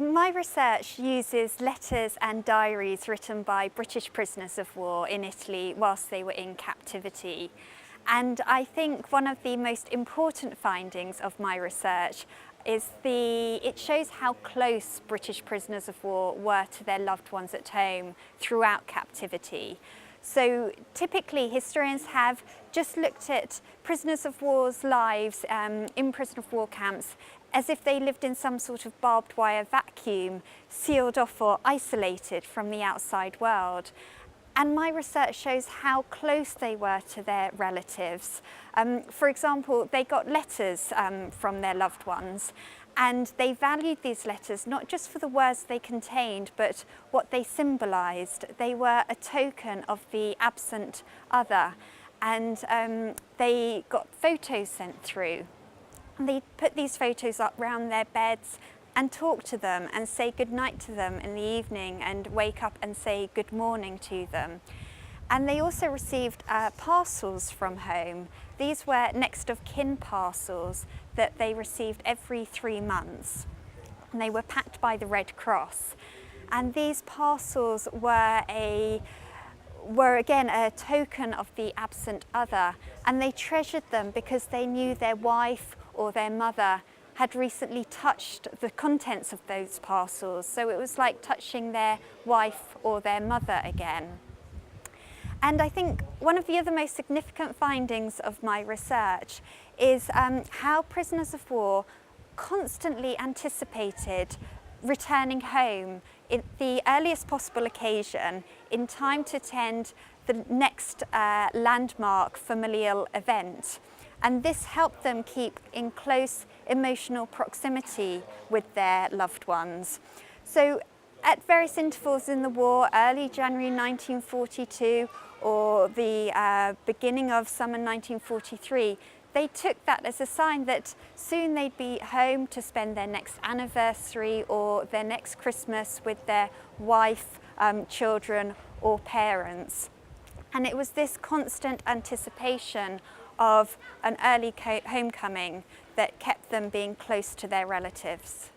My research uses letters and diaries written by British prisoners of war in Italy whilst they were in captivity. And I think one of the most important findings of my research is it shows how close British prisoners of war were to their loved ones at home throughout captivity. So typically historians have just looked at prisoners of war's lives in prisoner of war camps as if they lived in some sort of barbed wire vacuum, sealed off or isolated from the outside world. And my research shows how close they were to their relatives. For example, they got letters from their loved ones, and they valued these letters not just for the words they contained, but what they symbolised. They were a token of the absent other, and they got photos sent through. And they put these photos up round their beds and talk to them and say goodnight to them in the evening and wake up and say good morning to them. And they also received parcels from home. These were next of kin parcels that they received every 3 months. And they were packed by the Red Cross. And these parcels were again a token of the absent other. And they treasured them because they knew their wife or their mother had recently touched the contents of those parcels. So it was like touching their wife or their mother again. And I think one of the other most significant findings of my research is how prisoners of war constantly anticipated returning home at the earliest possible occasion in time to attend the next landmark familial event. And this helped them keep in close emotional proximity with their loved ones. So at various intervals in the war, early January 1942 or the beginning of summer 1943, they took that as a sign that soon they'd be home to spend their next anniversary or their next Christmas with their wife, children or parents. And it was this constant anticipation of an early homecoming that kept them being close to their relatives.